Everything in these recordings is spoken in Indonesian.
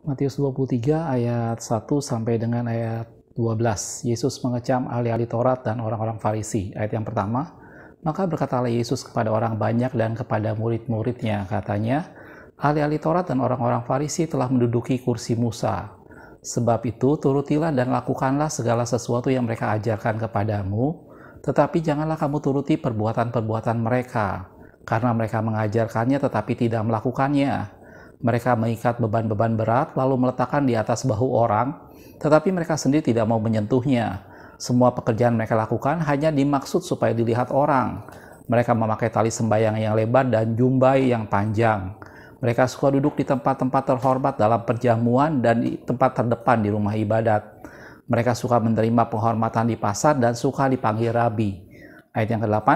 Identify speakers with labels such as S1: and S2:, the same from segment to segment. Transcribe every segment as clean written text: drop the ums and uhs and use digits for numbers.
S1: Matius 23 ayat 1 sampai dengan ayat 12. Yesus mengecam ahli-ahli Taurat dan orang-orang Farisi. Ayat yang pertama, maka berkatalah Yesus kepada orang banyak dan kepada murid-muridnya, katanya, ahli-ahli Taurat dan orang-orang Farisi telah menduduki kursi Musa. Sebab itu, turutilah dan lakukanlah segala sesuatu yang mereka ajarkan kepadamu, tetapi janganlah kamu turuti perbuatan-perbuatan mereka, karena mereka mengajarkannya tetapi tidak melakukannya. Mereka mengikat beban-beban berat lalu meletakkan di atas bahu orang, tetapi mereka sendiri tidak mau menyentuhnya. Semua pekerjaan mereka lakukan hanya dimaksud supaya dilihat orang. Mereka memakai tali sembahyang yang lebar dan jumbai yang panjang. Mereka suka duduk di tempat-tempat terhormat dalam perjamuan dan di tempat terdepan di rumah ibadat. Mereka suka menerima penghormatan di pasar dan suka dipanggil rabi. Ayat yang ke-8,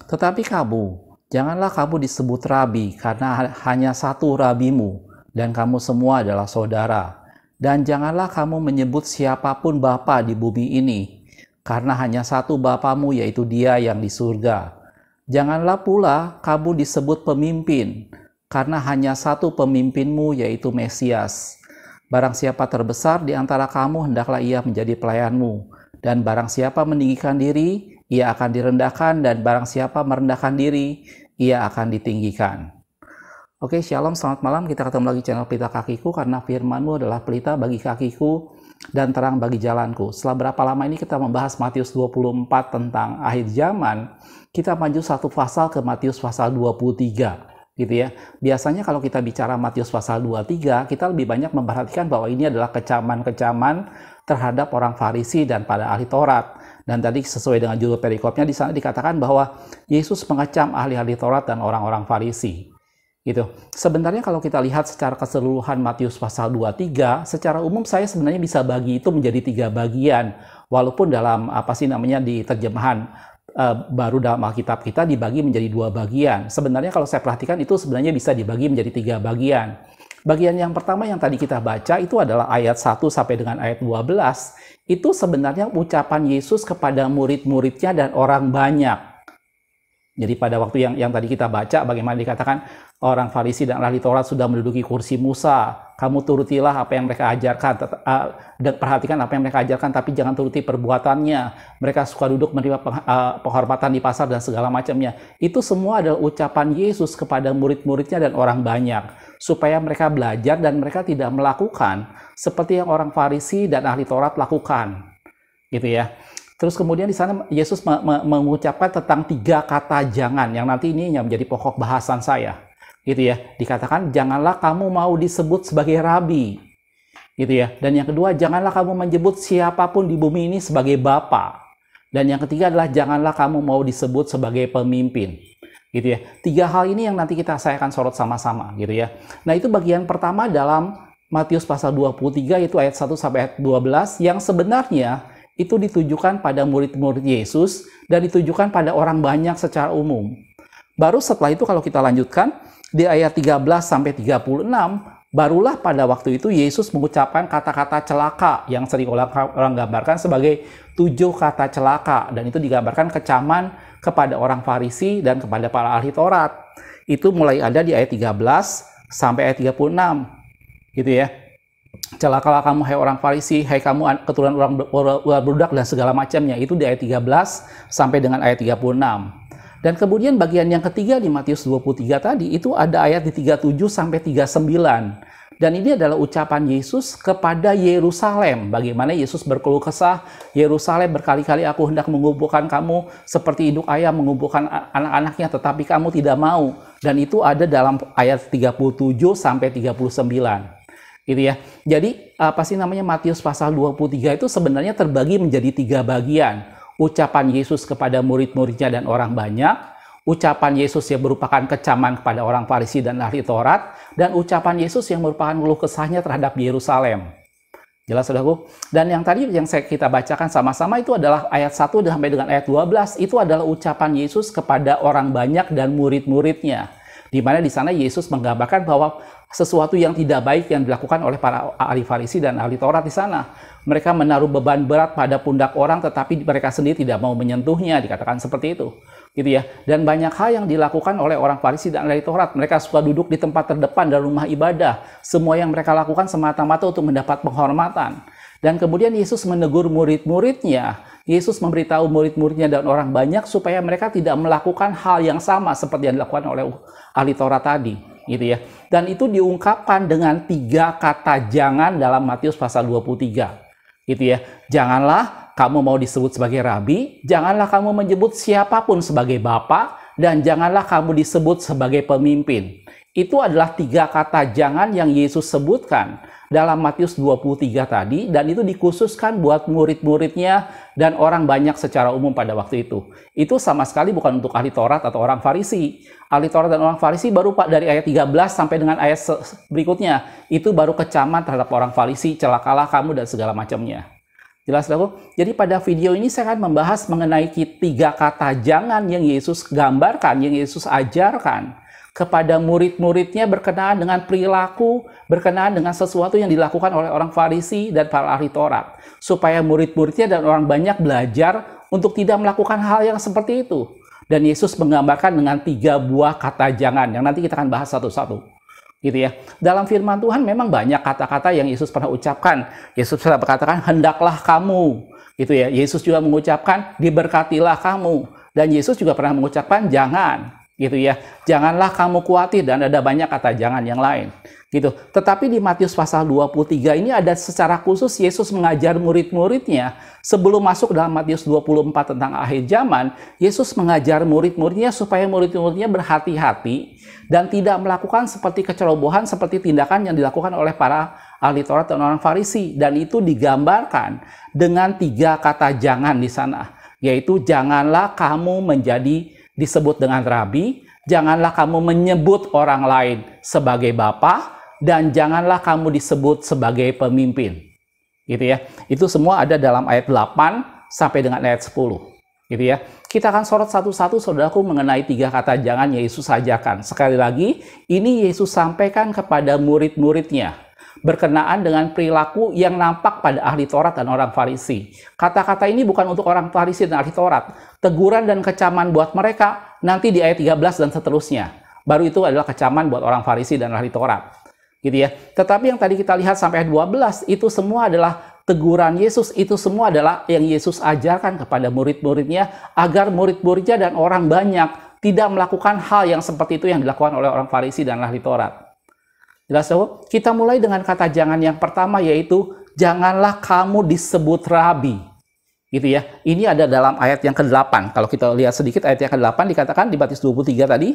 S1: tetapi janganlah kamu disebut rabi, karena hanya satu rabimu, dan kamu semua adalah saudara. Dan janganlah kamu menyebut siapapun bapa di bumi ini, karena hanya satu bapamu, yaitu Dia yang di surga. Janganlah pula kamu disebut pemimpin, karena hanya satu pemimpinmu, yaitu Mesias. Barang siapa terbesar di antara kamu, hendaklah ia menjadi pelayanmu. Dan barang siapa meninggikan diri, ia akan direndahkan, dan barang siapa merendahkan diri, ia akan ditinggikan. Oke, shalom, selamat malam. Kita ketemu lagi channel Pelita Kakiku, karena firman-Mu adalah pelita bagi kakiku dan terang bagi jalanku. Setelah berapa lama ini kita membahas Matius 24 tentang akhir zaman, kita maju satu pasal ke Matius pasal 23. Gitu ya. Biasanya kalau kita bicara Matius pasal 23, kita lebih banyak memperhatikan bahwa ini adalah kecaman-kecaman terhadap orang Farisi dan pada ahli Taurat. Dan tadi sesuai dengan judul perikopnya di sana dikatakan bahwa Yesus mengecam ahli-ahli Taurat dan orang-orang Farisi. Gitu. Sebenarnya kalau kita lihat secara keseluruhan Matius pasal 23, secara umum saya sebenarnya bisa bagi itu menjadi 3 bagian. Walaupun dalam di terjemahan baru dalam Alkitab kita dibagi menjadi 2 bagian. Sebenarnya kalau saya perhatikan itu sebenarnya bisa dibagi menjadi 3 bagian. Bagian yang pertama yang tadi kita baca itu adalah ayat 1 sampai dengan ayat 12. Itu sebenarnya ucapan Yesus kepada murid-muridnya dan orang banyak. Jadi pada waktu yang tadi kita baca, bagaimana dikatakan orang Farisi dan ahli Taurat sudah menduduki kursi Musa. Kamu turutilah apa yang mereka ajarkan, dan perhatikan apa yang mereka ajarkan, tapi jangan turuti perbuatannya. Mereka suka duduk menerima penghormatan di pasar dan segala macamnya. Itu semua adalah ucapan Yesus kepada murid-muridnya dan orang banyak, supaya mereka belajar dan mereka tidak melakukan seperti yang orang Farisi dan ahli Taurat lakukan. Gitu ya. Terus kemudian di sana Yesus mengucapkan tentang 3 kata jangan, yang nanti ini yang menjadi pokok bahasan saya. Gitu ya. Dikatakan janganlah kamu mau disebut sebagai rabi. Gitu ya. Dan yang kedua, janganlah kamu menyebut siapapun di bumi ini sebagai bapa. Dan yang ketiga adalah janganlah kamu mau disebut sebagai pemimpin. Gitu ya. 3 hal ini yang nanti saya akan sorot sama-sama, gitu ya. Nah, itu bagian pertama dalam Matius pasal 23, yaitu ayat 1 sampai ayat 12, yang sebenarnya itu ditujukan pada murid-murid Yesus dan ditujukan pada orang banyak secara umum. Baru setelah itu kalau kita lanjutkan di ayat 13 sampai 36, barulah pada waktu itu Yesus mengucapkan kata-kata celaka yang sering orang gambarkan sebagai 7 kata celaka, dan itu digambarkan kecaman kepada orang Farisi dan kepada para ahli Taurat. Itu mulai ada di ayat 13 sampai ayat 36. Gitu ya. Celakalah kamu hai orang Farisi, hai kamu keturunan orang budak dan segala macamnya. Itu di ayat 13 sampai dengan ayat 36. Dan kemudian bagian yang ketiga di Matius 23 tadi itu ada ayat di 37 sampai 39. Dan ini adalah ucapan Yesus kepada Yerusalem. Bagaimana Yesus berkeluh kesah, Yerusalem berkali-kali aku hendak mengumpulkan kamu seperti induk ayam mengumpulkan anak-anaknya, tetapi kamu tidak mau. Dan itu ada dalam ayat 37 sampai 39. Gitu ya. Jadi Matius pasal 23 itu sebenarnya terbagi menjadi 3 bagian. Ucapan Yesus kepada murid-muridnya dan orang banyak, ucapan Yesus yang merupakan kecaman kepada orang Farisi dan ahli Taurat, dan ucapan Yesus yang merupakan keluh kesahnya terhadap Yerusalem. Jelas saudaraku? Dan yang tadi yang kita bacakan sama-sama itu adalah ayat 1 sampai dengan ayat 12, itu adalah ucapan Yesus kepada orang banyak dan murid-muridnya. Di mana di sana Yesus menggambarkan bahwa sesuatu yang tidak baik yang dilakukan oleh para ahli Farisi dan ahli Taurat di sana. Mereka menaruh beban berat pada pundak orang, tetapi mereka sendiri tidak mau menyentuhnya, dikatakan seperti itu. gitu ya. Dan banyak hal yang dilakukan oleh orang Farisi dan ahli Taurat. Mereka suka duduk di tempat terdepan dalam rumah ibadah. Semua yang mereka lakukan semata-mata untuk mendapat penghormatan. Dan kemudian Yesus menegur murid-muridnya. Yesus memberitahu murid-muridnya dan orang banyak supaya mereka tidak melakukan hal yang sama seperti yang dilakukan oleh ahli Taurat tadi, gitu ya. Dan itu diungkapkan dengan 3 kata jangan dalam Matius pasal 23, gitu ya. Janganlah kamu mau disebut sebagai rabi, janganlah kamu menyebut siapapun sebagai bapak, dan janganlah kamu disebut sebagai pemimpin. Itu adalah 3 kata jangan yang Yesus sebutkan dalam Matius 23 tadi, dan itu dikhususkan buat murid-muridnya dan orang banyak secara umum pada waktu itu. Itu sama sekali bukan untuk ahli Taurat atau orang Farisi. Ahli Taurat dan orang Farisi baru dari ayat 13 sampai dengan ayat berikutnya, itu baru kecaman terhadap orang Farisi, celakalah kamu dan segala macamnya. Jelas, saudaraku? Jadi pada video ini saya akan membahas mengenai 3 kata jangan yang Yesus gambarkan, yang Yesus ajarkan kepada murid-muridnya berkenaan dengan perilaku, berkenaan dengan sesuatu yang dilakukan oleh orang Farisi dan para ahli Taurat. Supaya murid-muridnya dan orang banyak belajar untuk tidak melakukan hal yang seperti itu. Dan Yesus menggambarkan dengan 3 buah kata jangan, yang nanti kita akan bahas satu-satu. Gitu ya. Dalam firman Tuhan memang banyak kata-kata yang Yesus pernah ucapkan. Yesus pernah berkatakan, hendaklah kamu. Gitu ya. Yesus juga mengucapkan, diberkatilah kamu. Dan Yesus juga pernah mengucapkan, jangan. Gitu ya. Janganlah kamu khawatir, dan ada banyak kata jangan yang lain. Gitu. Tetapi di Matius pasal 23 ini ada secara khusus Yesus mengajar murid-muridnya. Sebelum masuk dalam Matius 24 tentang akhir zaman, Yesus mengajar murid-muridnya supaya murid-muridnya berhati-hati dan tidak melakukan seperti kecerobohan, seperti tindakan yang dilakukan oleh para ahli Taurat dan orang Farisi. Dan itu digambarkan dengan 3 kata jangan di sana. Yaitu janganlah kamu disebut dengan rabi, janganlah kamu menyebut orang lain sebagai bapak, dan janganlah kamu disebut sebagai pemimpin. Gitu ya. Itu semua ada dalam ayat 8 sampai dengan ayat 10. Gitu ya. Kita akan sorot satu-satu, saudaraku, mengenai 3 kata jangan yang Yesus ajarkan. Sekali lagi, ini Yesus sampaikan kepada murid-muridnya berkenaan dengan perilaku yang nampak pada ahli Taurat dan orang Farisi. Kata-kata ini bukan untuk orang Farisi dan ahli Taurat. Teguran dan kecaman buat mereka nanti di ayat 13 dan seterusnya. Baru itu adalah kecaman buat orang Farisi dan ahli Taurat. Gitu ya. Tetapi yang tadi kita lihat sampai ayat 12, itu semua adalah teguran Yesus, itu semua adalah yang Yesus ajarkan kepada murid-muridnya agar murid-muridnya dan orang banyak tidak melakukan hal yang seperti itu yang dilakukan oleh orang Farisi dan ahli Taurat. Jelas, saudara? Kita mulai dengan kata jangan yang pertama, yaitu janganlah kamu disebut rabi. Gitu ya. Ini ada dalam ayat yang ke-8. Kalau kita lihat sedikit ayat yang ke-8 dikatakan di Matius 23 tadi,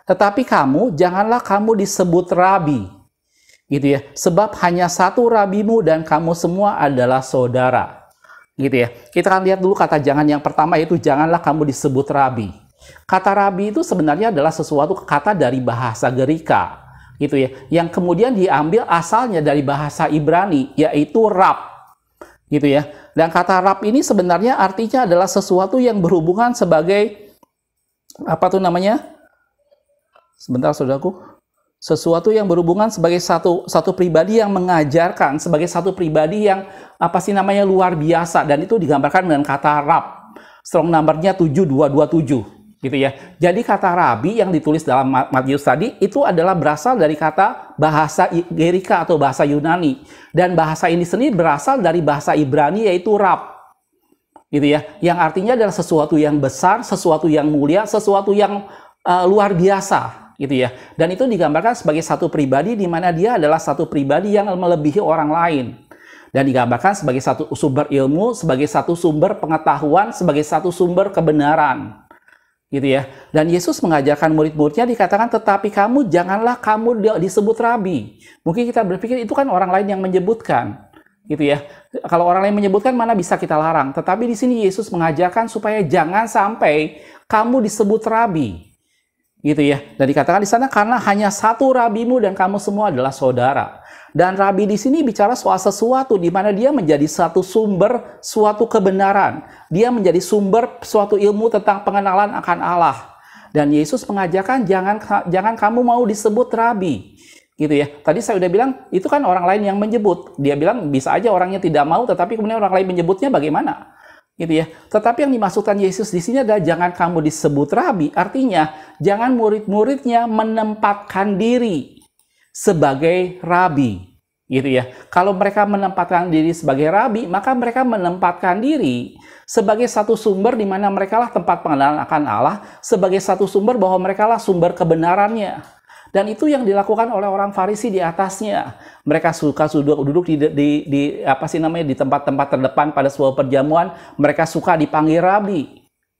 S1: tetapi kamu janganlah kamu disebut rabi. Gitu ya. Sebab hanya satu rabimu dan kamu semua adalah saudara. Gitu ya. Kita akan lihat dulu kata jangan yang pertama, yaitu janganlah kamu disebut rabi. Kata rabi itu sebenarnya adalah sesuatu kata dari bahasa Gerika, gitu ya, yang kemudian diambil asalnya dari bahasa Ibrani, yaitu rab, gitu ya. Dan kata rab ini sebenarnya artinya adalah sesuatu yang berhubungan sebagai apa tuh namanya? Sebentar, saudaraku. Sesuatu yang berhubungan sebagai satu pribadi yang mengajarkan, sebagai satu pribadi yang luar biasa, dan itu digambarkan dengan kata rab. Strong number-nya 7227. Gitu ya. Jadi kata rabi yang ditulis dalam Matius tadi itu adalah berasal dari kata bahasa Gerika atau bahasa Yunani, dan bahasa ini sendiri berasal dari bahasa Ibrani, yaitu rab. Gitu ya. Yang artinya adalah sesuatu yang besar, sesuatu yang mulia, sesuatu yang luar biasa, gitu ya. Dan itu digambarkan sebagai satu pribadi di mana dia adalah satu pribadi yang melebihi orang lain. Dan digambarkan sebagai satu sumber ilmu, sebagai satu sumber pengetahuan, sebagai satu sumber kebenaran. Gitu ya. Dan Yesus mengajarkan murid-muridnya, dikatakan, tetapi kamu janganlah kamu disebut rabi. Mungkin kita berpikir itu kan orang lain yang menyebutkan, gitu ya. Kalau orang lain menyebutkan, mana bisa kita larang. Tetapi di sini Yesus mengajarkan supaya jangan sampai kamu disebut rabi, gitu ya. Dan dikatakan di sana, karena hanya satu rabimu dan kamu semua adalah saudara. Dan rabi di sini bicara soal sesuatu di mana dia menjadi satu sumber suatu kebenaran. Dia menjadi sumber suatu ilmu tentang pengenalan akan Allah. Dan Yesus mengajarkan jangan kamu mau disebut rabi. Gitu ya. Tadi saya udah bilang itu kan orang lain yang menyebut. Dia bilang bisa aja orangnya tidak mau, tetapi kemudian orang lain menyebutnya bagaimana? gitu ya. Tetapi yang dimaksudkan Yesus di sini adalah jangan kamu disebut rabi, artinya jangan murid-muridnya menempatkan diri sebagai rabi, gitu ya. Kalau mereka menempatkan diri sebagai rabi, maka mereka menempatkan diri sebagai satu sumber di mana mereka lah tempat pengenalan akan Allah, sebagai satu sumber bahwa mereka lah sumber kebenarannya. Dan itu yang dilakukan oleh orang Farisi di atasnya. Mereka suka duduk di tempat-tempat terdepan pada sebuah perjamuan. Mereka suka dipanggil rabi.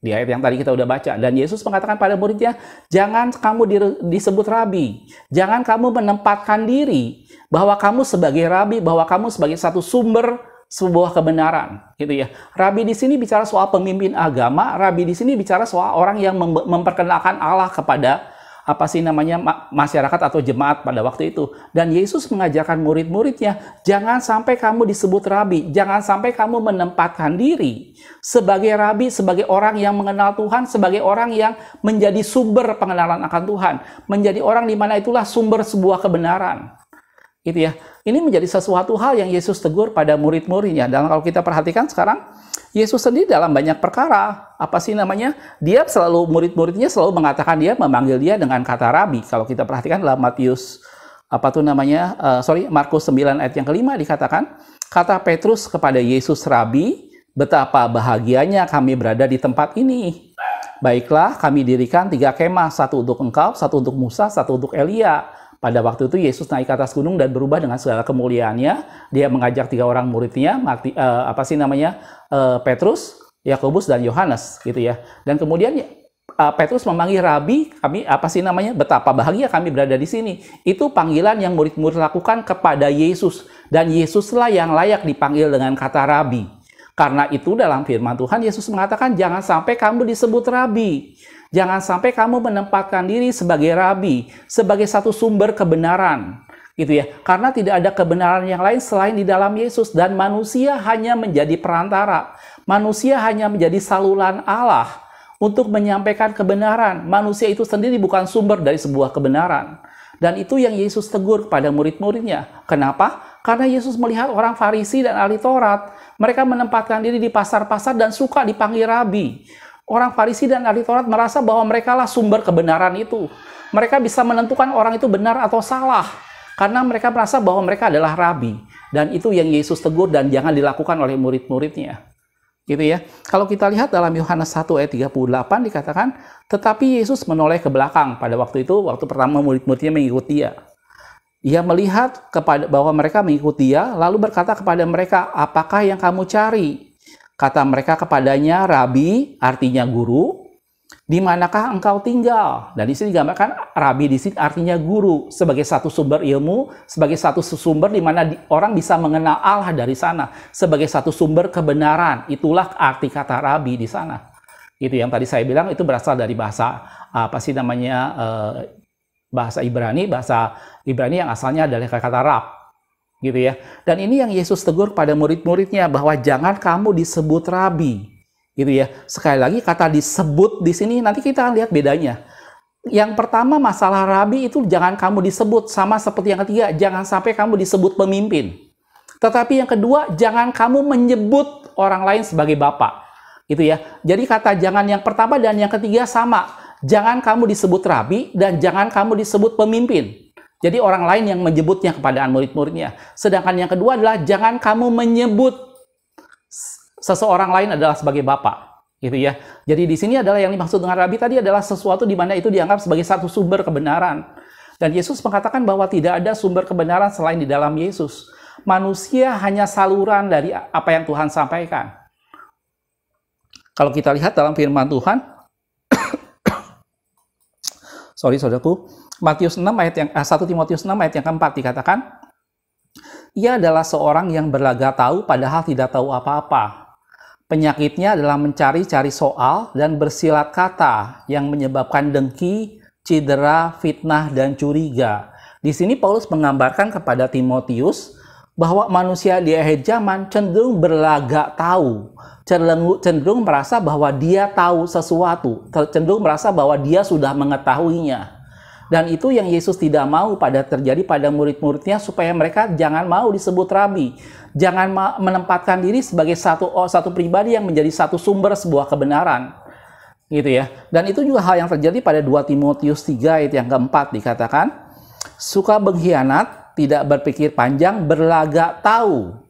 S1: Di ayat yang tadi kita udah baca. Dan Yesus mengatakan pada muridnya, jangan kamu disebut rabi. Jangan kamu menempatkan diri bahwa kamu sebagai rabi, bahwa kamu sebagai satu sumber sebuah kebenaran, gitu ya. Rabi di sini bicara soal pemimpin agama. Rabi di sini bicara soal orang yang memperkenalkan Allah kepada masyarakat atau jemaat pada waktu itu. Dan Yesus mengajarkan murid-muridnya, jangan sampai kamu disebut rabi, jangan sampai kamu menempatkan diri sebagai rabi, sebagai orang yang mengenal Tuhan, sebagai orang yang menjadi sumber pengenalan akan Tuhan, menjadi orang di mana itulah sumber sebuah kebenaran. Gitu ya. Ini menjadi sesuatu hal yang Yesus tegur pada murid-muridnya. Dan kalau kita perhatikan sekarang, Yesus sendiri dalam banyak perkara, dia selalu, murid-muridnya selalu mengatakan memanggil dia dengan kata rabi. Kalau kita perhatikan dalam Markus 9 ayat yang kelima dikatakan, kata Petrus kepada Yesus, Rabi, betapa bahagianya kami berada di tempat ini. Baiklah, kami dirikan 3 kemah, satu untuk engkau, satu untuk Musa, satu untuk Elia. Pada waktu itu Yesus naik ke atas gunung dan berubah dengan segala kemuliaannya. Dia mengajak 3 orang muridnya, Petrus, Yakobus, dan Yohanes, gitu ya. Dan kemudian Petrus memanggil Rabi, betapa bahagia kami berada di sini. Itu panggilan yang murid-murid lakukan kepada Yesus. Dan Yesuslah yang layak dipanggil dengan kata Rabi. Karena itu dalam firman Tuhan Yesus mengatakan, jangan sampai kamu disebut Rabi. Jangan sampai kamu menempatkan diri sebagai rabi, sebagai satu sumber kebenaran, gitu ya. Karena tidak ada kebenaran yang lain selain di dalam Yesus, dan manusia hanya menjadi perantara. Manusia hanya menjadi saluran Allah untuk menyampaikan kebenaran. Manusia itu sendiri bukan sumber dari sebuah kebenaran. Dan itu yang Yesus tegur kepada murid-muridnya. Kenapa? Karena Yesus melihat orang Farisi dan ahli Taurat, mereka menempatkan diri di pasar-pasar dan suka dipanggil rabi. Orang Farisi dan ahli Taurat merasa bahwa mereka lah sumber kebenaran itu. Mereka bisa menentukan orang itu benar atau salah. Karena mereka merasa bahwa mereka adalah rabi. Dan itu yang Yesus tegur dan jangan dilakukan oleh murid-muridnya. Gitu ya. Kalau kita lihat dalam Yohanes 1 ayat 38 dikatakan, tetapi Yesus menoleh ke belakang. Pada waktu itu, waktu pertama murid-muridnya mengikuti dia. Ia melihat bahwa mereka mengikuti dia, lalu berkata kepada mereka, apakah yang kamu cari? Kata mereka kepadanya, Rabi, artinya guru, di manakah engkau tinggal? Dan di sini digambarkan Rabi di sini artinya guru, sebagai satu sumber ilmu, sebagai satu sumber di mana orang bisa mengenal Allah dari sana, sebagai satu sumber kebenaran. Itulah arti kata Rabi di sana. Itu yang tadi saya bilang itu berasal dari bahasa bahasa Ibrani yang asalnya adalah kata Rab. Gitu ya. Dan ini yang Yesus tegur pada murid-muridnya, bahwa jangan kamu disebut rabi, gitu ya. Sekali lagi kata disebut di sini nanti kita lihat bedanya. Yang pertama masalah rabi itu jangan kamu disebut, sama seperti yang ketiga jangan sampai kamu disebut pemimpin. Tetapi yang kedua jangan kamu menyebut orang lain sebagai bapak, gitu ya. Jadi kata jangan yang pertama dan yang ketiga sama. Jangan kamu disebut rabi dan jangan kamu disebut pemimpin. Jadi orang lain yang menyebutnya kepada murid-muridnya. Sedangkan yang kedua adalah jangan kamu menyebut seseorang lain adalah sebagai bapak, gitu ya. Jadi di sini adalah yang dimaksud dengan rabi tadi adalah sesuatu di mana itu dianggap sebagai satu sumber kebenaran. Dan Yesus mengatakan bahwa tidak ada sumber kebenaran selain di dalam Yesus. Manusia hanya saluran dari apa yang Tuhan sampaikan. Kalau kita lihat dalam firman Tuhan, saudaraku, 1 Timotius 6 ayat yang keempat dikatakan, ia adalah seorang yang berlagak tahu padahal tidak tahu apa-apa. Penyakitnya adalah mencari-cari soal dan bersilat kata yang menyebabkan dengki, cedera, fitnah, dan curiga. Di sini Paulus menggambarkan kepada Timotius bahwa manusia di akhir zaman cenderung berlagak tahu, cenderung merasa bahwa dia tahu sesuatu, cenderung merasa bahwa dia sudah mengetahuinya. Dan itu yang Yesus tidak mau terjadi pada murid-muridnya, supaya mereka jangan mau disebut rabi. Jangan menempatkan diri sebagai satu pribadi yang menjadi satu sumber sebuah kebenaran. Gitu ya. Dan itu juga hal yang terjadi pada 2 Timotius 3 ayat yang keempat, dikatakan, suka mengkhianat, tidak berpikir panjang, berlagak tahu,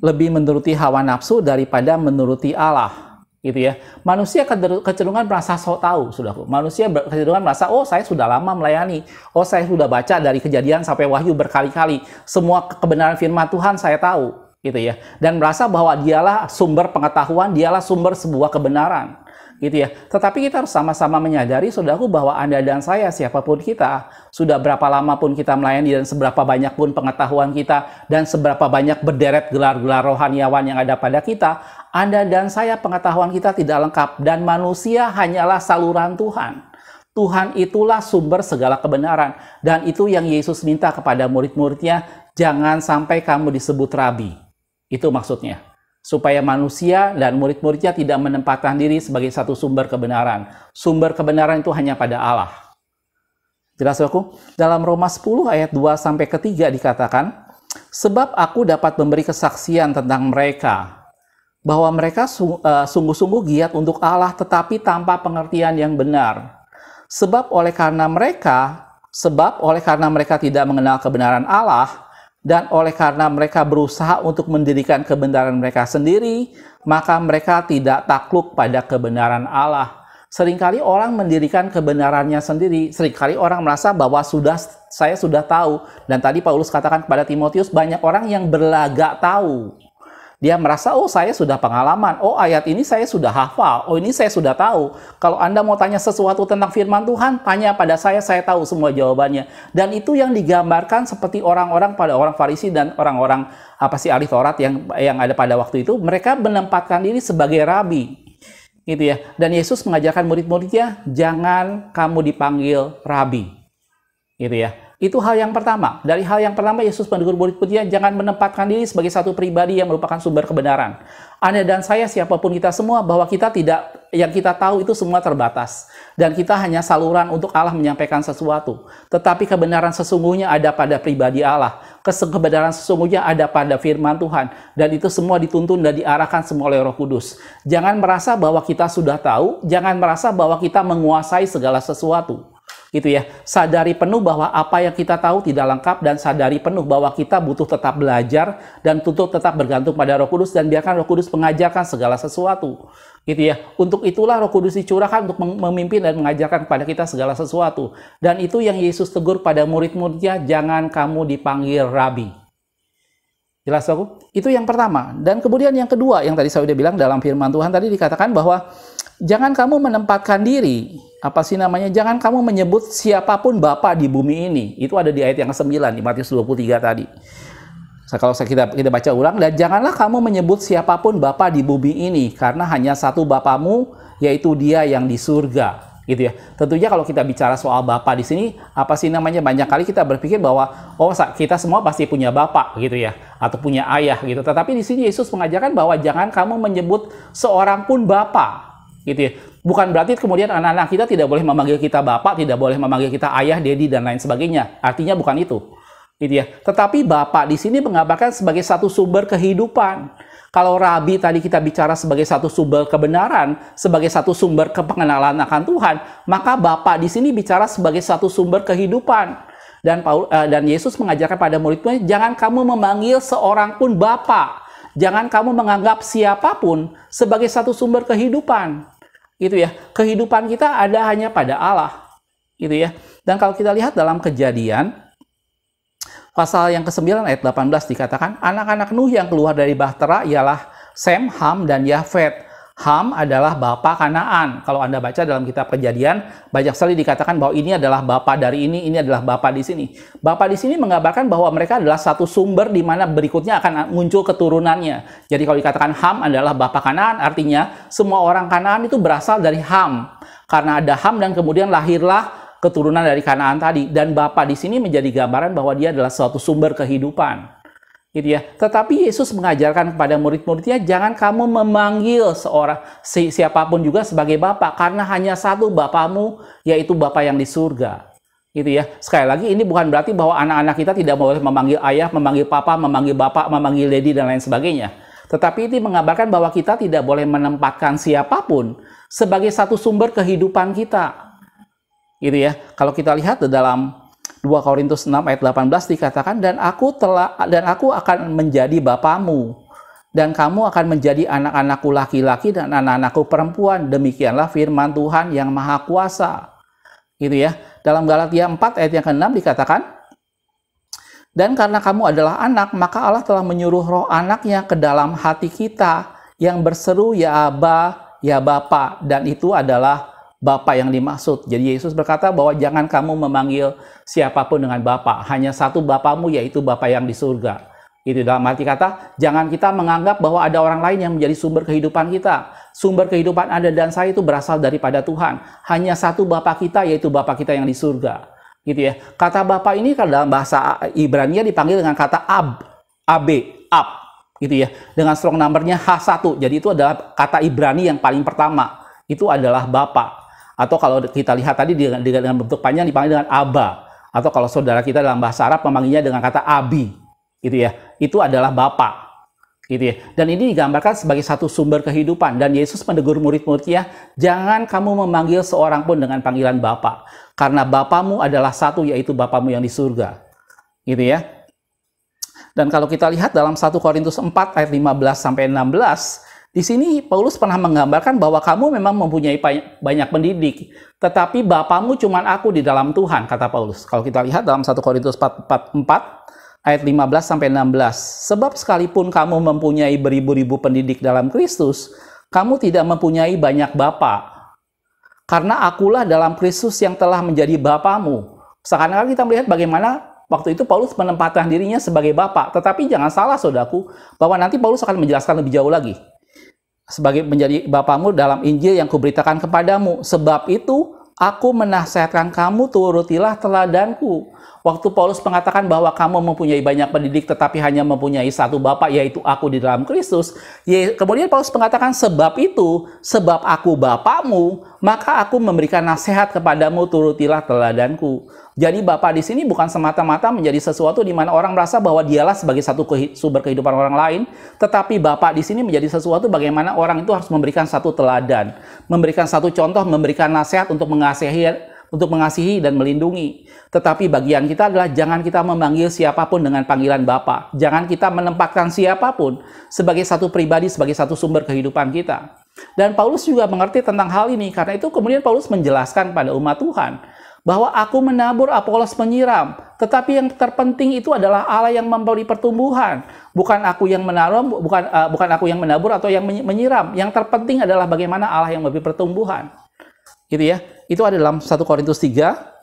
S1: lebih menuruti hawa nafsu daripada menuruti Allah. Gitu ya. Manusia kecenderungan merasa sok tahu, saudaraku. Manusia kecenderungan merasa, oh saya sudah lama melayani, oh saya sudah baca dari Kejadian sampai Wahyu berkali-kali, semua kebenaran firman Tuhan saya tahu, gitu ya. Dan merasa bahwa dialah sumber pengetahuan, dialah sumber sebuah kebenaran, gitu ya. Tetapi kita harus sama-sama menyadari, saudaraku, bahwa Anda dan saya, siapapun kita, sudah berapa lama pun kita melayani dan seberapa banyak pun pengetahuan kita dan seberapa banyak berderet gelar-gelar rohaniawan yang ada pada kita, Anda dan saya pengetahuan kita tidak lengkap, dan manusia hanyalah saluran Tuhan. Tuhan itulah sumber segala kebenaran, dan itu yang Yesus minta kepada murid-muridnya, jangan sampai kamu disebut rabi. Itu maksudnya. Supaya manusia dan murid-muridnya tidak menempatkan diri sebagai satu sumber kebenaran. Sumber kebenaran itu hanya pada Allah. Jelas, saudaraku? Dalam Roma 10 ayat 2-3 dikatakan, sebab aku dapat memberi kesaksian tentang mereka, bahwa mereka sungguh-sungguh giat untuk Allah, tetapi tanpa pengertian yang benar. Sebab oleh karena mereka tidak mengenal kebenaran Allah, dan oleh karena mereka berusaha untuk mendirikan kebenaran mereka sendiri, maka mereka tidak takluk pada kebenaran Allah. Seringkali orang mendirikan kebenarannya sendiri. Seringkali orang merasa bahwa saya sudah tahu. Dan tadi Paulus katakan kepada Timotius, banyak orang yang berlagak tahu. Dia merasa, oh saya sudah pengalaman, oh ayat ini saya sudah hafal, oh ini saya sudah tahu. Kalau Anda mau tanya sesuatu tentang firman Tuhan, tanya pada saya tahu semua jawabannya. Dan itu yang digambarkan seperti orang-orang pada orang Farisi dan orang-orang ahli Taurat yang ada pada waktu itu, mereka menempatkan diri sebagai rabi. Gitu ya. Dan Yesus mengajarkan murid-muridnya, jangan kamu dipanggil rabi. Gitu ya. Itu hal yang pertama. Dari hal yang pertama, Yesus menegur murid-muridnya, jangan menempatkan diri sebagai satu pribadi yang merupakan sumber kebenaran. Anda dan saya, siapapun kita semua, bahwa yang kita tahu itu semua terbatas. Dan kita hanya saluran untuk Allah menyampaikan sesuatu. Tetapi kebenaran sesungguhnya ada pada pribadi Allah. Kebenaran sesungguhnya ada pada firman Tuhan. Dan itu semua dituntun dan diarahkan semua oleh Roh Kudus. Jangan merasa bahwa kita sudah tahu, jangan merasa bahwa kita menguasai segala sesuatu. Gitu ya. Sadari penuh bahwa apa yang kita tahu tidak lengkap, dan sadari penuh bahwa kita butuh tetap belajar dan tutup tetap bergantung pada Roh Kudus, dan biarkan Roh Kudus mengajarkan segala sesuatu. Gitu ya. Untuk itulah Roh Kudus dicurahkan untuk memimpin dan mengajarkan kepada kita segala sesuatu. Dan itu yang Yesus tegur pada murid-muridnya, jangan kamu dipanggil rabi. Jelas, aku? Itu yang pertama. Dan kemudian yang kedua, yang tadi saya sudah bilang dalam firman Tuhan tadi dikatakan bahwa jangan kamu menempatkan diri, jangan kamu menyebut siapapun Bapa di bumi ini. Itu ada di ayat yang ke-9 di Matius 23 tadi. Kalau kita baca ulang, dan janganlah kamu menyebut siapapun Bapa di bumi ini, karena hanya satu Bapamu, yaitu Dia yang di surga. Gitu ya. Tentunya kalau kita bicara soal Bapa di sini, banyak kali kita berpikir bahwa kita semua pasti punya Bapa gitu ya, atau punya ayah gitu. Tetapi di sini Yesus mengajarkan bahwa jangan kamu menyebut seorang pun Bapa. Gitu ya. Bukan berarti kemudian anak-anak kita tidak boleh memanggil kita bapak, tidak boleh memanggil kita ayah, dedi, dan lain sebagainya. Artinya bukan itu. Gitu ya. Tetapi bapak di sini menggambarkan sebagai satu sumber kehidupan. Kalau rabi tadi kita bicara sebagai satu sumber kebenaran, sebagai satu sumber kepengenalan akan Tuhan, maka bapak di sini bicara sebagai satu sumber kehidupan. Dan Yesus mengajarkan pada murid-muridnya, jangan kamu memanggil seorang pun bapak. Jangan kamu menganggap siapapun sebagai satu sumber kehidupan. Gitu ya. Kehidupan kita ada hanya pada Allah. Gitu ya. Dan kalau kita lihat dalam Kejadian pasal yang ke-9 ayat 18 dikatakan, anak-anak Nuh yang keluar dari bahtera ialah Sem, Ham, dan Yafet. Ham adalah bapa Kanaan. Kalau Anda baca dalam kitab Kejadian, banyak sekali dikatakan bahwa ini adalah bapa dari ini adalah bapa di sini. Bapa di sini menggambarkan bahwa mereka adalah satu sumber di mana berikutnya akan muncul keturunannya. Jadi kalau dikatakan Ham adalah bapa Kanaan, artinya semua orang Kanaan itu berasal dari Ham. Karena ada Ham dan kemudian lahirlah keturunan dari Kanaan tadi. Dan bapa di sini menjadi gambaran bahwa dia adalah suatu sumber kehidupan. Gitu ya. Tetapi Yesus mengajarkan kepada murid-muridnya, jangan kamu memanggil siapapun juga sebagai Bapa, karena hanya satu Bapamu, yaitu Bapa yang di surga. Gitu ya. Sekali lagi ini bukan berarti bahwa anak-anak kita tidak boleh memanggil ayah, memanggil papa, memanggil bapak, memanggil daddy dan lain sebagainya. Tetapi ini menggambarkan bahwa kita tidak boleh menempatkan siapapun sebagai satu sumber kehidupan kita. Gitu ya. Kalau kita lihat di dalam 2 Korintus 6 ayat 18 dikatakan, dan aku akan menjadi bapamu, dan kamu akan menjadi anak-anakku laki-laki dan anak-anakku perempuan. Demikianlah firman Tuhan yang Maha Kuasa. Gitu ya. Dalam Galatia 4 ayat yang ke-6 dikatakan, dan karena kamu adalah anak, maka Allah telah menyuruh roh anaknya ke dalam hati kita yang berseru, ya Aba, ya Bapa. Dan itu adalah Bapa yang dimaksud. Jadi Yesus berkata bahwa jangan kamu memanggil siapapun dengan Bapa. Hanya satu Bapamu, yaitu Bapa yang di surga. Itu dalam arti kata, jangan kita menganggap bahwa ada orang lain yang menjadi sumber kehidupan kita. Sumber kehidupan Anda dan saya itu berasal daripada Tuhan. Hanya satu Bapa kita, yaitu Bapa kita yang di surga. Gitu ya. Kata Bapa ini dalam bahasa Ibrani dipanggil dengan kata Ab. Ab. Gitu ya. Dengan strong number-nya H1. Jadi itu adalah kata Ibrani yang paling pertama. Itu adalah Bapa. Atau kalau kita lihat tadi dengan bentuk panjang dipanggil dengan Aba. Atau kalau saudara kita dalam bahasa Arab memanggilnya dengan kata Abi. Gitu ya. Itu adalah Bapa. Gitu ya. Dan ini digambarkan sebagai satu sumber kehidupan. Dan Yesus menegur murid-muridnya, jangan kamu memanggil seorang pun dengan panggilan Bapa. Karena Bapamu adalah satu, yaitu Bapamu yang di surga. Gitu ya. Dan kalau kita lihat dalam 1 Korintus 4 ayat 15-16, di sini Paulus pernah menggambarkan bahwa kamu memang mempunyai banyak pendidik, tetapi Bapamu cuma aku di dalam Tuhan, kata Paulus. Kalau kita lihat dalam 1 Korintus 4 ayat 15-16, sebab sekalipun kamu mempunyai beribu-ribu pendidik dalam Kristus, kamu tidak mempunyai banyak bapa. Karena akulah dalam Kristus yang telah menjadi bapamu. Sekarang kita melihat bagaimana waktu itu Paulus menempatkan dirinya sebagai bapa. Tetapi jangan salah saudaraku, bahwa nanti Paulus akan menjelaskan lebih jauh lagi. Sebagai menjadi bapamu dalam Injil yang kuberitakan kepadamu. Sebab itu, aku menasihatkan kamu turutilah teladanku. Waktu Paulus mengatakan bahwa kamu mempunyai banyak pendidik tetapi hanya mempunyai satu Bapa, yaitu aku di dalam Kristus. Kemudian Paulus mengatakan sebab itu, sebab aku Bapamu, maka aku memberikan nasihat kepadamu turutilah teladanku. Jadi Bapa di sini bukan semata-mata menjadi sesuatu di mana orang merasa bahwa dialah sebagai satu sumber kehidupan orang lain, tetapi Bapa di sini menjadi sesuatu bagaimana orang itu harus memberikan satu teladan, memberikan satu contoh, memberikan nasihat untuk mengasihi dan melindungi. Tetapi bagian kita adalah jangan kita memanggil siapapun dengan panggilan Bapa. Jangan kita menempatkan siapapun sebagai satu pribadi, sebagai satu sumber kehidupan kita. Dan Paulus juga mengerti tentang hal ini. Karena itu kemudian Paulus menjelaskan pada umat Tuhan bahwa aku menabur, Apolos menyiram. Tetapi yang terpenting itu adalah Allah yang memberi pertumbuhan. Bukan aku yang menanam, bukan aku yang menabur atau yang menyiram. Yang terpenting adalah bagaimana Allah yang memberi pertumbuhan. Gitu ya. Itu ada dalam 1 Korintus 3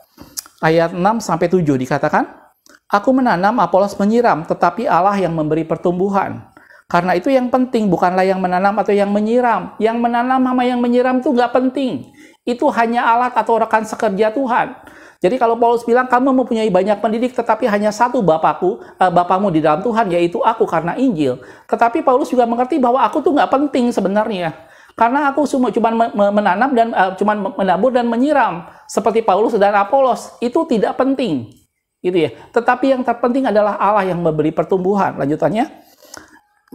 S1: ayat 6-7 dikatakan, aku menanam, Apolos menyiram, tetapi Allah yang memberi pertumbuhan. Karena itu yang penting bukanlah yang menanam atau yang menyiram. Yang menanam sama yang menyiram itu nggak penting. Itu hanya alat atau rekan sekerja Tuhan. Jadi kalau Paulus bilang kamu mempunyai banyak pendidik tetapi hanya satu Bapamu di dalam Tuhan, yaitu aku karena Injil. Tetapi Paulus juga mengerti bahwa aku tuh nggak penting sebenarnya. Karena aku cuma menanam dan cuma menabur dan menyiram seperti Paulus dan Apolos, itu tidak penting, gitu ya. Tetapi yang terpenting adalah Allah yang memberi pertumbuhan. Lanjutannya,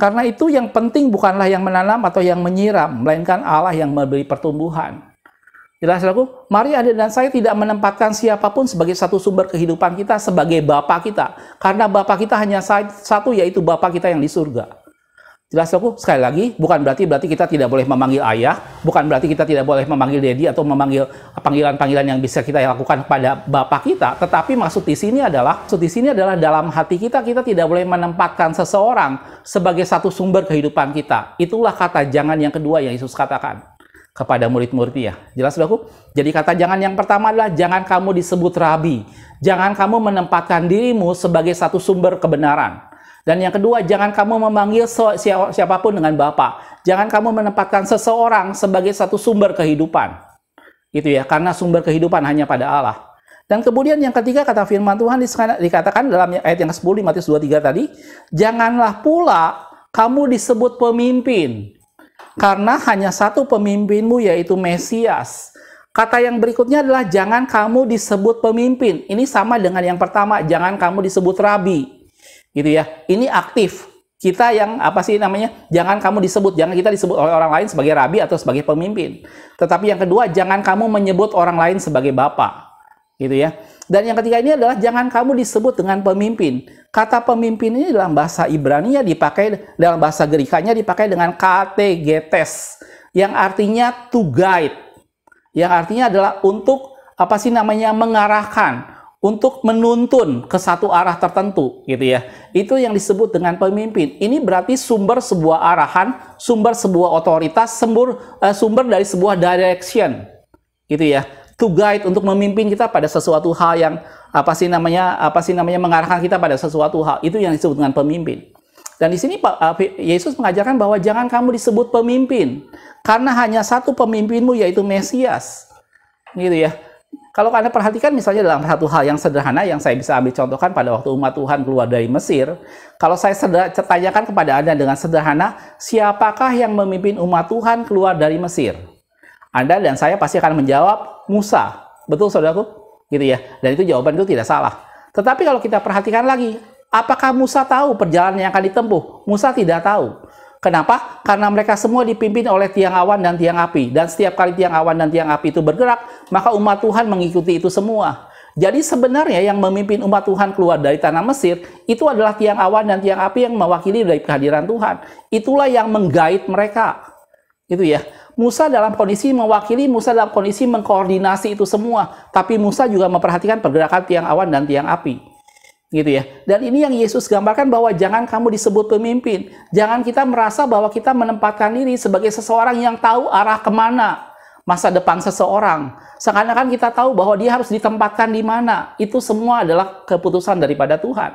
S1: karena itu yang penting bukanlah yang menanam atau yang menyiram, melainkan Allah yang memberi pertumbuhan. Jelas saudaraku, mari Anda dan saya tidak menempatkan siapapun sebagai satu sumber kehidupan kita sebagai Bapa kita, karena Bapa kita hanya satu, yaitu Bapa kita yang di surga. Jelas aku, sekali lagi, bukan berarti kita tidak boleh memanggil ayah, bukan berarti kita tidak boleh memanggil daddy atau memanggil panggilan-panggilan yang bisa kita lakukan kepada Bapa kita. Tetapi maksud di sini adalah dalam hati kita tidak boleh menempatkan seseorang sebagai satu sumber kehidupan kita. Itulah kata jangan yang kedua yang Yesus katakan kepada murid-muridnya. Jelas saudaraku? Jadi kata jangan yang pertama adalah jangan kamu disebut rabi. Jangan kamu menempatkan dirimu sebagai satu sumber kebenaran. Dan yang kedua, jangan kamu memanggil siapapun dengan Bapa. Jangan kamu menempatkan seseorang sebagai satu sumber kehidupan. Gitu ya, karena sumber kehidupan hanya pada Allah. Dan kemudian yang ketiga, kata firman Tuhan dikatakan dalam ayat yang ke-10 di Matius 23 tadi, janganlah pula kamu disebut pemimpin, karena hanya satu pemimpinmu, yaitu Mesias. Kata yang berikutnya adalah jangan kamu disebut pemimpin. Ini sama dengan yang pertama, jangan kamu disebut rabi. Gitu ya. Ini aktif. Kita yang jangan kamu disebut, jangan kita disebut oleh orang lain sebagai rabi atau sebagai pemimpin. Tetapi yang kedua, jangan kamu menyebut orang lain sebagai bapak. Gitu ya. Dan yang ketiga ini adalah jangan kamu disebut dengan pemimpin. Kata pemimpin ini dalam bahasa Ibrani dalam bahasa Gerikanya dipakai dengan kategetes, yang artinya to guide. Yang artinya adalah untuk mengarahkan, untuk menuntun ke satu arah tertentu, gitu ya. Itu yang disebut dengan pemimpin. Ini berarti sumber sebuah arahan, sumber sebuah otoritas, sumber dari sebuah direction, gitu ya. To guide, untuk memimpin kita pada sesuatu hal yang mengarahkan kita pada sesuatu hal. Itu yang disebut dengan pemimpin. Dan di sini Yesus mengajarkan bahwa jangan kamu disebut pemimpin, karena hanya satu pemimpinmu, yaitu Mesias. Gitu ya. Kalau Anda perhatikan misalnya dalam satu hal yang sederhana yang saya bisa ambil contohkan pada waktu umat Tuhan keluar dari Mesir, kalau saya tanyakan kepada Anda dengan sederhana, siapakah yang memimpin umat Tuhan keluar dari Mesir? Anda dan saya pasti akan menjawab Musa. Betul, saudaraku? Gitu ya. Dan itu jawaban itu tidak salah. Tetapi kalau kita perhatikan lagi, apakah Musa tahu perjalanan yang akan ditempuh? Musa tidak tahu. Kenapa? Karena mereka semua dipimpin oleh tiang awan dan tiang api. Dan setiap kali tiang awan dan tiang api itu bergerak, maka umat Tuhan mengikuti itu semua. Jadi sebenarnya yang memimpin umat Tuhan keluar dari tanah Mesir, itu adalah tiang awan dan tiang api yang mewakili dari kehadiran Tuhan. Itulah yang menggait mereka. Itu ya. Musa dalam kondisi mewakili, Musa dalam kondisi mengkoordinasi itu semua. Tapi Musa juga memperhatikan pergerakan tiang awan dan tiang api. Gitu ya. Dan ini yang Yesus gambarkan bahwa jangan kamu disebut pemimpin. Jangan kita merasa bahwa kita menempatkan diri sebagai seseorang yang tahu arah kemana masa depan seseorang. Seakan-akan kita tahu bahwa dia harus ditempatkan di mana. Itu semua adalah keputusan daripada Tuhan.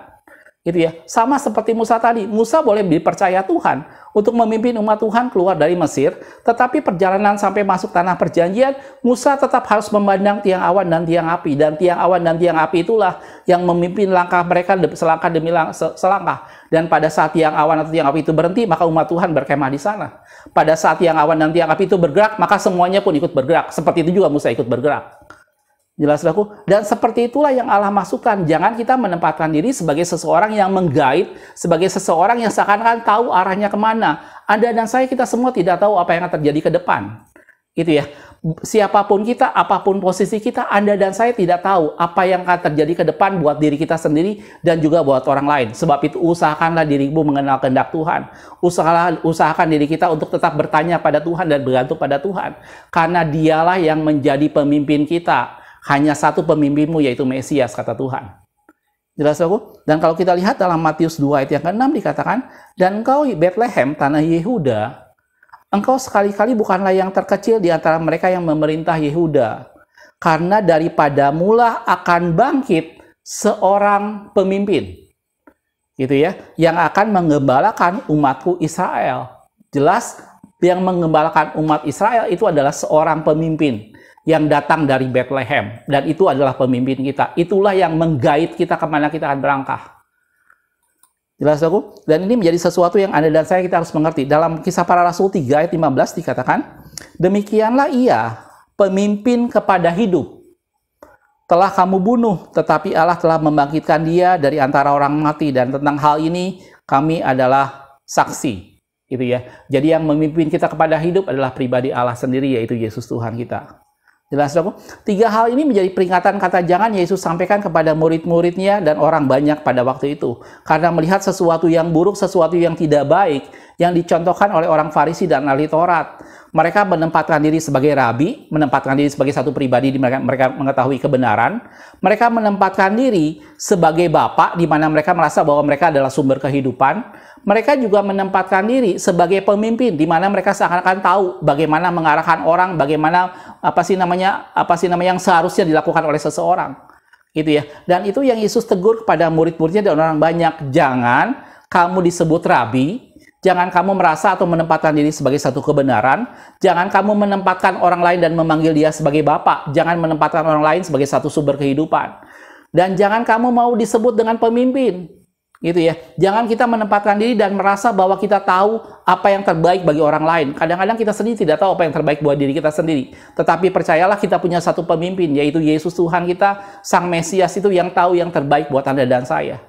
S1: Gitu ya. Sama seperti Musa tadi. Musa boleh dipercaya Tuhan untuk memimpin umat Tuhan keluar dari Mesir, tetapi perjalanan sampai masuk tanah perjanjian, Musa tetap harus memandang tiang awan dan tiang api, dan tiang awan dan tiang api itulah yang memimpin langkah mereka selangkah demi selangkah. Dan pada saat tiang awan atau tiang api itu berhenti, maka umat Tuhan berkemah di sana. Pada saat tiang awan dan tiang api itu bergerak, maka semuanya pun ikut bergerak. Seperti itu juga Musa ikut bergerak. Jelas, saudaraku? Dan seperti itulah yang Allah masukkan. Jangan kita menempatkan diri sebagai seseorang yang menggait, sebagai seseorang yang seakan-akan tahu arahnya kemana. Anda dan saya, kita semua tidak tahu apa yang akan terjadi ke depan. Gitu ya. Siapapun kita, apapun posisi kita, Anda dan saya tidak tahu apa yang akan terjadi ke depan buat diri kita sendiri dan juga buat orang lain. Sebab itu usahakanlah dirimu mengenal kehendak Tuhan. Usahakan diri kita untuk tetap bertanya pada Tuhan dan bergantung pada Tuhan. Karena dialah yang menjadi pemimpin kita. Hanya satu pemimpinmu, yaitu Mesias, kata Tuhan. Jelas, saudaraku? Dan kalau kita lihat dalam Matius 2 ayat yang ke-6 dikatakan, dan engkau Bethlehem, tanah Yehuda, engkau sekali-kali bukanlah yang terkecil di antara mereka yang memerintah Yehuda. Karena daripadamulah akan bangkit seorang pemimpin. Gitu ya. Yang akan menggembalakan umatku Israel. Jelas, yang menggembalakan umat Israel itu adalah seorang pemimpin yang datang dari Bethlehem, dan itu adalah pemimpin kita. Itulah yang menggait kita kemana kita akan berangkah. Jelas, aku? Dan ini menjadi sesuatu yang Anda dan saya kita harus mengerti. Dalam Kisah Para Rasul 3 ayat 15 dikatakan, demikianlah ia pemimpin kepada hidup. Telah kamu bunuh, tetapi Allah telah membangkitkan dia dari antara orang mati, dan tentang hal ini kami adalah saksi. Gitu ya. Jadi yang memimpin kita kepada hidup adalah pribadi Allah sendiri, yaitu Yesus Tuhan kita. Jelas, saudaraku? 3 hal ini menjadi peringatan kata jangan Yesus sampaikan kepada murid-muridnya dan orang banyak pada waktu itu. Karena melihat sesuatu yang buruk, sesuatu yang tidak baik, yang dicontohkan oleh orang Farisi dan ahli Taurat. Mereka menempatkan diri sebagai rabi, menempatkan diri sebagai satu pribadi di mana mereka mengetahui kebenaran. Mereka menempatkan diri sebagai bapak, di mana mereka merasa bahwa mereka adalah sumber kehidupan. Mereka juga menempatkan diri sebagai pemimpin, di mana mereka seakan-akan tahu bagaimana mengarahkan orang, bagaimana apa sih namanya yang seharusnya dilakukan oleh seseorang, gitu ya. Dan itu yang Yesus tegur kepada murid-muridnya dan orang banyak. Jangan kamu disebut rabi, jangan kamu merasa atau menempatkan diri sebagai satu kebenaran, jangan kamu menempatkan orang lain dan memanggil dia sebagai bapak, jangan menempatkan orang lain sebagai satu sumber kehidupan, dan jangan kamu mau disebut dengan pemimpin. Gitu ya. Jangan kita menempatkan diri dan merasa bahwa kita tahu apa yang terbaik bagi orang lain. Kadang-kadang kita sendiri tidak tahu apa yang terbaik buat diri kita sendiri. Tetapi percayalah, kita punya satu pemimpin, yaitu Yesus Tuhan kita, Sang Mesias itu yang tahu yang terbaik buat Anda dan saya.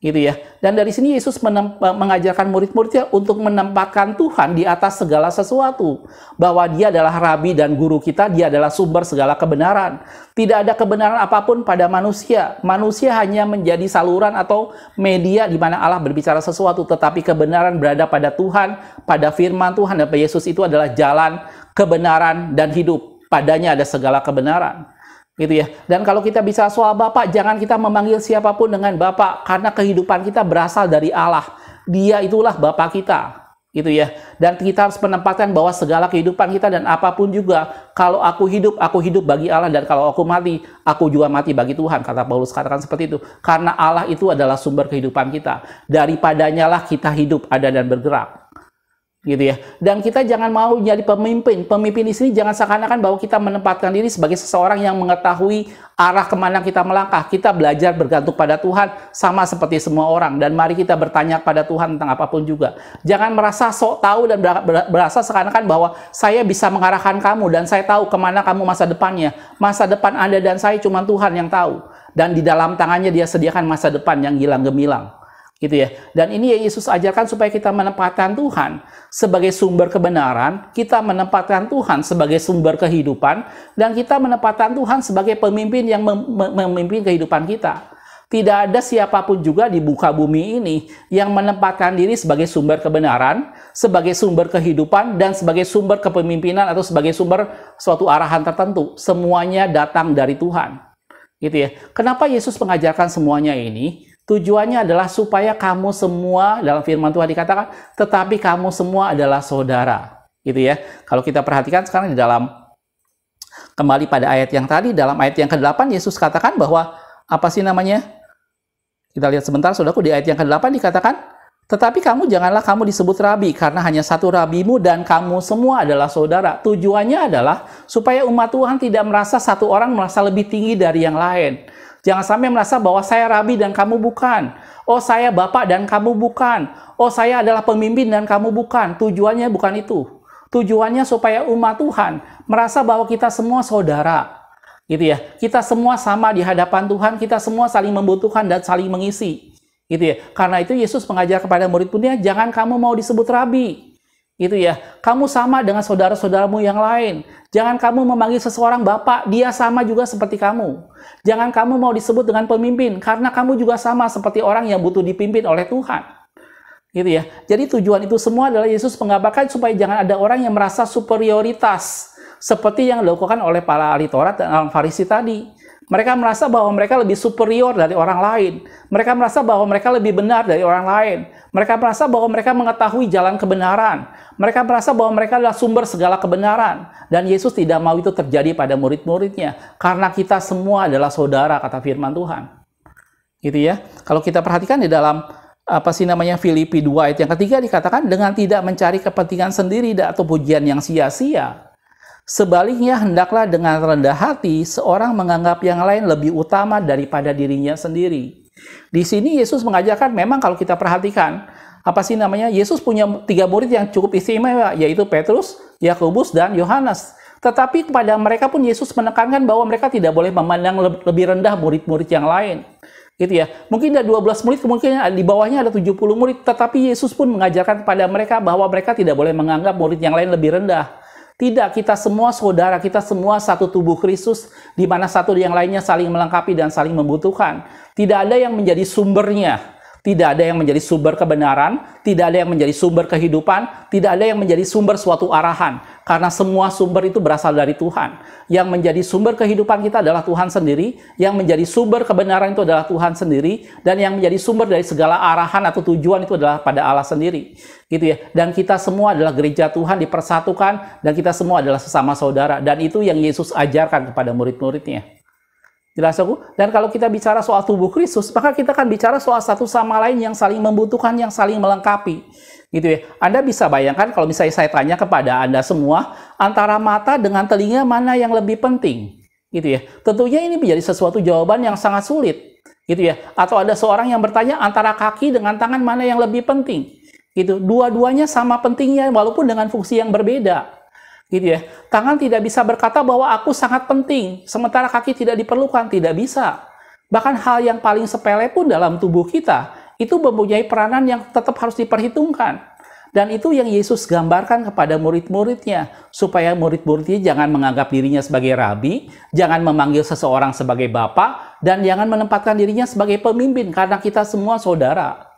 S1: Gitu ya. Dan dari sini Yesus mengajarkan murid-muridnya untuk menempatkan Tuhan di atas segala sesuatu. Bahwa dia adalah rabi dan guru kita, dia adalah sumber segala kebenaran. Tidak ada kebenaran apapun pada manusia. Manusia hanya menjadi saluran atau media di mana Allah berbicara sesuatu. Tetapi kebenaran berada pada Tuhan, pada firman Tuhan. Dan Yesus itu adalah jalan, kebenaran, dan hidup. Padanya ada segala kebenaran. Gitu ya. Dan kalau kita bicara soal Bapak, jangan kita memanggil siapapun dengan Bapak, karena kehidupan kita berasal dari Allah. Dia itulah Bapak kita. Gitu ya. Dan kita harus menempatkan bahwa segala kehidupan kita dan apapun juga, kalau aku hidup bagi Allah, dan kalau aku juga mati bagi Tuhan, kata Paulus katakan seperti itu. Karena Allah itu adalah sumber kehidupan kita. Daripadanya lah kita hidup, ada dan bergerak. Gitu ya. Dan kita jangan mau jadi pemimpin. Pemimpin di sini jangan seakan-akan bahwa kita menempatkan diri sebagai seseorang yang mengetahui arah kemana kita melangkah. Kita belajar bergantung pada Tuhan sama seperti semua orang. Dan mari kita bertanya pada Tuhan tentang apapun juga. Jangan merasa sok tahu dan berasa seakan-akan bahwa saya bisa mengarahkan kamu dan saya tahu kemana kamu masa depannya. Masa depan Anda dan saya cuma Tuhan yang tahu. Dan di dalam tangannya dia sediakan masa depan yang gilang gemilang. Gitu ya. Dan ini Yesus ajarkan supaya kita menempatkan Tuhan sebagai sumber kebenaran, kita menempatkan Tuhan sebagai sumber kehidupan, dan kita menempatkan Tuhan sebagai pemimpin yang memimpin kehidupan kita. Tidak ada siapapun juga di muka bumi ini yang menempatkan diri sebagai sumber kebenaran, sebagai sumber kehidupan, dan sebagai sumber kepemimpinan atau sebagai sumber suatu arahan tertentu. Semuanya datang dari Tuhan. Gitu ya. Kenapa Yesus mengajarkan semuanya ini? Tujuannya adalah supaya kamu semua, dalam firman Tuhan dikatakan, tetapi kamu semua adalah saudara. Gitu ya. Kalau kita perhatikan sekarang di dalam, kembali pada ayat yang tadi, dalam ayat yang ke-8, Yesus katakan bahwa, apa sih namanya? Kita lihat sebentar, saudaraku, di ayat yang ke-8 dikatakan, tetapi janganlah kamu disebut rabi, karena hanya satu rabimu dan kamu semua adalah saudara. Tujuannya adalah supaya umat Tuhan tidak merasa satu orang merasa lebih tinggi dari yang lain. Jangan sampai merasa bahwa saya rabi dan kamu bukan. Oh, saya bapak dan kamu bukan. Oh, saya adalah pemimpin dan kamu bukan. Tujuannya bukan itu. Tujuannya supaya umat Tuhan merasa bahwa kita semua saudara. Gitu ya. Kita semua sama di hadapan Tuhan, kita semua saling membutuhkan dan saling mengisi. Gitu ya. Karena itu Yesus mengajar kepada murid-muridnya, jangan kamu mau disebut rabi. Gitu ya. Kamu sama dengan saudara-saudaramu yang lain. Jangan kamu memanggil seseorang bapak, dia sama juga seperti kamu. Jangan kamu mau disebut dengan pemimpin, karena kamu juga sama seperti orang yang butuh dipimpin oleh Tuhan. Gitu ya. Jadi tujuan itu semua adalah Yesus mengabarkan supaya jangan ada orang yang merasa superioritas, seperti yang dilakukan oleh para ahli Taurat dan orang Farisi tadi. Mereka merasa bahwa mereka lebih superior dari orang lain. Mereka merasa bahwa mereka lebih benar dari orang lain. Mereka merasa bahwa mereka mengetahui jalan kebenaran. Mereka merasa bahwa mereka adalah sumber segala kebenaran. Dan Yesus tidak mau itu terjadi pada murid-muridnya. Karena kita semua adalah saudara, kata firman Tuhan. Gitu ya. Kalau kita perhatikan di dalam Filipi 2 ayat yang ketiga dikatakan, dengan tidak mencari kepentingan sendiri atau pujian yang sia-sia. Sebaliknya, hendaklah dengan rendah hati seorang menganggap yang lain lebih utama daripada dirinya sendiri. Di sini Yesus mengajarkan, memang kalau kita perhatikan, Yesus punya 3 murid yang cukup istimewa, yaitu Petrus, Yakobus, dan Yohanes. Tetapi kepada mereka pun Yesus menekankan bahwa mereka tidak boleh memandang lebih rendah murid-murid yang lain. Gitu ya. Mungkin ada 12 murid, kemungkinan di bawahnya ada 70 murid, tetapi Yesus pun mengajarkan kepada mereka bahwa mereka tidak boleh menganggap murid yang lain lebih rendah. Tidak, kita semua saudara, kita semua satu tubuh Kristus, di mana satu yang lainnya saling melengkapi dan saling membutuhkan. Tidak ada yang menjadi sumbernya, tidak ada yang menjadi sumber kebenaran, tidak ada yang menjadi sumber kehidupan, tidak ada yang menjadi sumber suatu arahan. Karena semua sumber itu berasal dari Tuhan. Yang menjadi sumber kehidupan kita adalah Tuhan sendiri, yang menjadi sumber kebenaran itu adalah Tuhan sendiri, dan yang menjadi sumber dari segala arahan atau tujuan itu adalah pada Allah sendiri. Gitu ya. Dan kita semua adalah gereja Tuhan dipersatukan, dan kita semua adalah sesama saudara. Dan itu yang Yesus ajarkan kepada murid-muridnya. Jelas aku? Dan kalau kita bicara soal tubuh Kristus, maka kita akan bicara soal satu sama lain yang saling membutuhkan, yang saling melengkapi. Gitu ya. Anda bisa bayangkan kalau misalnya saya tanya kepada Anda semua, antara mata dengan telinga mana yang lebih penting? Gitu ya. Tentunya ini menjadi sesuatu jawaban yang sangat sulit. gitu ya. Atau ada seorang yang bertanya antara kaki dengan tangan mana yang lebih penting, gitu. Dua-duanya sama pentingnya walaupun dengan fungsi yang berbeda, gitu ya. Tangan tidak bisa berkata bahwa aku sangat penting, sementara kaki tidak diperlukan, tidak bisa. Bahkan hal yang paling sepele pun dalam tubuh kita itu mempunyai peranan yang tetap harus diperhitungkan. Dan itu yang Yesus gambarkan kepada murid-muridnya, supaya murid-muridnya jangan menganggap dirinya sebagai rabi, jangan memanggil seseorang sebagai bapak, dan jangan menempatkan dirinya sebagai pemimpin, karena kita semua saudara.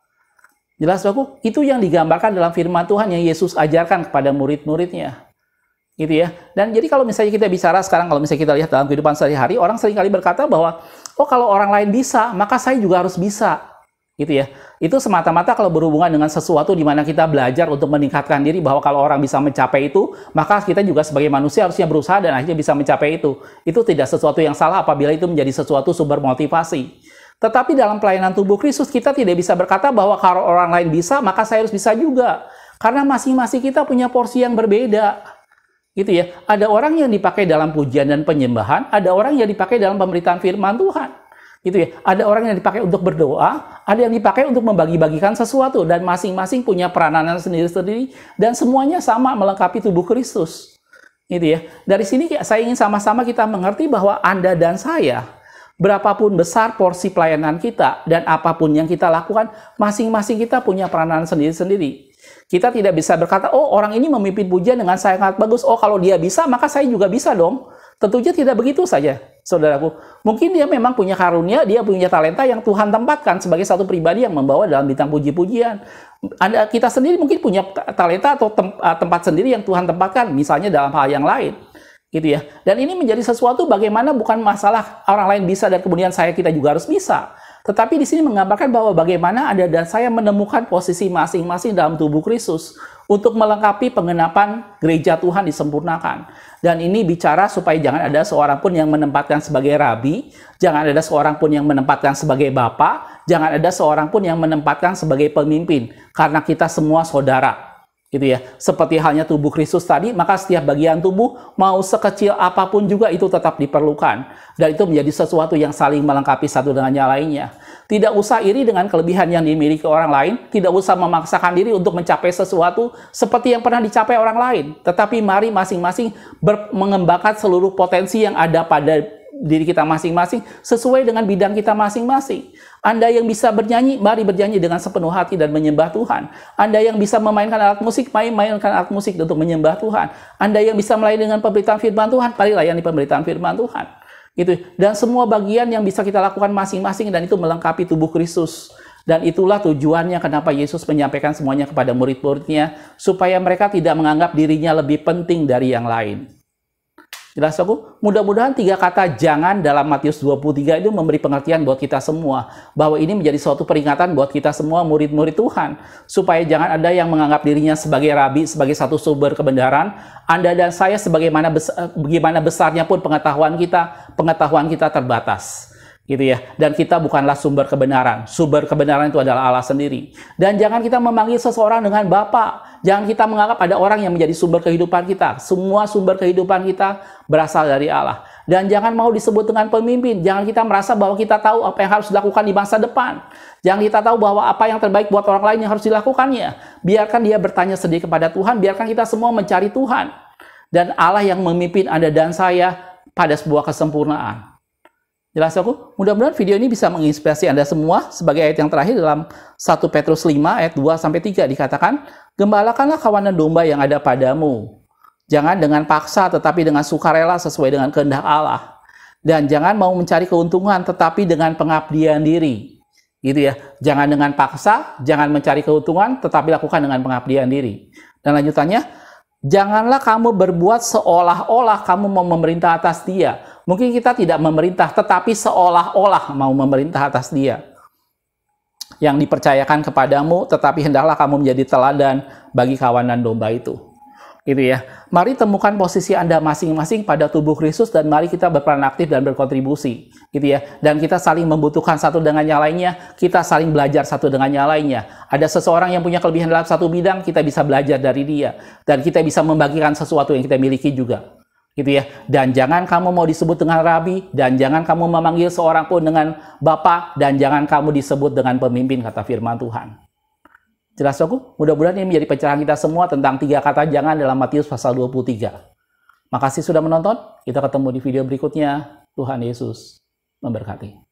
S1: Jelas aku? Itu yang digambarkan dalam firman Tuhan yang Yesus ajarkan kepada murid-muridnya. Gitu ya. Dan jadi kalau misalnya kita bicara sekarang, kalau misalnya kita lihat dalam kehidupan sehari-hari, orang seringkali berkata bahwa, oh kalau orang lain bisa, maka saya juga harus bisa. Gitu ya. Itu semata-mata kalau berhubungan dengan sesuatu di mana kita belajar untuk meningkatkan diri, bahwa kalau orang bisa mencapai itu, maka kita juga sebagai manusia harusnya berusaha dan akhirnya bisa mencapai itu. Itu tidak sesuatu yang salah apabila itu menjadi sesuatu sumber motivasi. Tetapi dalam pelayanan tubuh Kristus, kita tidak bisa berkata bahwa kalau orang lain bisa, maka saya harus bisa juga. Karena masing-masing kita punya porsi yang berbeda. Gitu ya. Ada orang yang dipakai dalam pujian dan penyembahan, ada orang yang dipakai dalam pemberitaan firman Tuhan. Gitu ya. Ada orang yang dipakai untuk berdoa, ada yang dipakai untuk membagi-bagikan sesuatu, dan masing-masing punya peranan sendiri-sendiri, dan semuanya sama melengkapi tubuh Kristus. Gitu ya. Dari sini saya ingin sama-sama kita mengerti bahwa Anda dan saya, berapapun besar porsi pelayanan kita dan apapun yang kita lakukan, masing-masing kita punya peranan sendiri-sendiri. Kita tidak bisa berkata, oh orang ini memimpin pujian dengan sangat bagus, oh kalau dia bisa maka saya juga bisa dong. Tentunya tidak begitu saja, saudaraku. Mungkin dia memang punya karunia, dia punya talenta yang Tuhan tempatkan sebagai satu pribadi yang membawa dalam bidang puji-pujian. Kita sendiri mungkin punya talenta atau tempat sendiri yang Tuhan tempatkan, misalnya dalam hal yang lain. Gitu ya. Dan ini menjadi sesuatu bagaimana bukan masalah orang lain bisa dan kemudian kita juga harus bisa. Tetapi di sini menggambarkan bahwa bagaimana Anda dan saya menemukan posisi masing-masing dalam tubuh Kristus untuk melengkapi penggenapan gereja Tuhan disempurnakan. Dan ini bicara supaya jangan ada seorang pun yang menempatkan sebagai rabi, jangan ada seorang pun yang menempatkan sebagai bapak, jangan ada seorang pun yang menempatkan sebagai pemimpin, karena kita semua saudara. Gitu ya. Seperti halnya tubuh Kristus tadi, maka setiap bagian tubuh mau sekecil apapun juga itu tetap diperlukan, dan itu menjadi sesuatu yang saling melengkapi satu dengan yang lainnya. Tidak usah iri dengan kelebihan yang dimiliki orang lain, tidak usah memaksakan diri untuk mencapai sesuatu seperti yang pernah dicapai orang lain, tetapi mari masing-masing mengembangkan seluruh potensi yang ada pada diri kita masing-masing sesuai dengan bidang kita masing-masing. Anda yang bisa bernyanyi, mari bernyanyi dengan sepenuh hati dan menyembah Tuhan. Anda yang bisa memainkan alat musik, mainkan alat musik untuk menyembah Tuhan. Anda yang bisa melayani dengan pemberitaan firman Tuhan, mari layani pemberitaan firman Tuhan. Gitu. Dan semua bagian yang bisa kita lakukan masing-masing, dan itu melengkapi tubuh Kristus. Dan itulah tujuannya kenapa Yesus menyampaikan semuanya kepada murid-muridnya, supaya mereka tidak menganggap dirinya lebih penting dari yang lain. Jelas aku? Mudah-mudahan 3 kata jangan dalam Matius 23 itu memberi pengertian buat kita semua, bahwa ini menjadi suatu peringatan buat kita semua murid-murid Tuhan, supaya jangan ada yang menganggap dirinya sebagai rabi, sebagai satu sumber kebenaran. Anda dan saya bagaimana besarnya pun pengetahuan kita terbatas. Gitu ya. Dan kita bukanlah sumber kebenaran. Sumber kebenaran itu adalah Allah sendiri. Dan jangan kita memanggil seseorang dengan Bapa. Jangan kita menganggap ada orang yang menjadi sumber kehidupan kita. Semua sumber kehidupan kita berasal dari Allah. Dan jangan mau disebut dengan pemimpin. Jangan kita merasa bahwa kita tahu apa yang harus dilakukan di masa depan. Jangan kita tahu bahwa apa yang terbaik buat orang lain yang harus dilakukannya. Biarkan dia bertanya sendiri kepada Tuhan. Biarkan kita semua mencari Tuhan. Dan Allah yang memimpin Anda dan saya pada sebuah kesempurnaan. Jelas aku? Mudah-mudahan video ini bisa menginspirasi Anda semua. Sebagai ayat yang terakhir dalam 1 Petrus 5 ayat 2-3 dikatakan, gembalakanlah kawanan domba yang ada padamu. Jangan dengan paksa tetapi dengan sukarela sesuai dengan kehendak Allah. Dan jangan mau mencari keuntungan tetapi dengan pengabdian diri. Gitu ya. Jangan dengan paksa, jangan mencari keuntungan tetapi lakukan dengan pengabdian diri. Dan lanjutannya, janganlah kamu berbuat seolah-olah kamu mau memerintah atas dia. Mungkin kita tidak memerintah, tetapi seolah-olah mau memerintah atas dia. Yang dipercayakan kepadamu, tetapi hendaklah kamu menjadi teladan bagi kawanan domba itu. Gitu ya. Mari temukan posisi Anda masing-masing pada tubuh Kristus, dan mari kita berperan aktif dan berkontribusi. Gitu ya. Dan kita saling membutuhkan satu dengan yang lainnya, kita saling belajar satu dengan yang lainnya. Ada seseorang yang punya kelebihan dalam satu bidang, kita bisa belajar dari dia. Dan kita bisa membagikan sesuatu yang kita miliki juga. gitu ya. Dan jangan kamu mau disebut dengan rabi, dan jangan kamu memanggil seorang pun dengan Bapa, dan jangan kamu disebut dengan pemimpin, kata firman Tuhan. Jelas aku? Mudah-mudahan ini menjadi pencerahan kita semua tentang 3 kata jangan dalam Matius pasal 23. Makasih sudah menonton, kita ketemu di video berikutnya. Tuhan Yesus memberkati.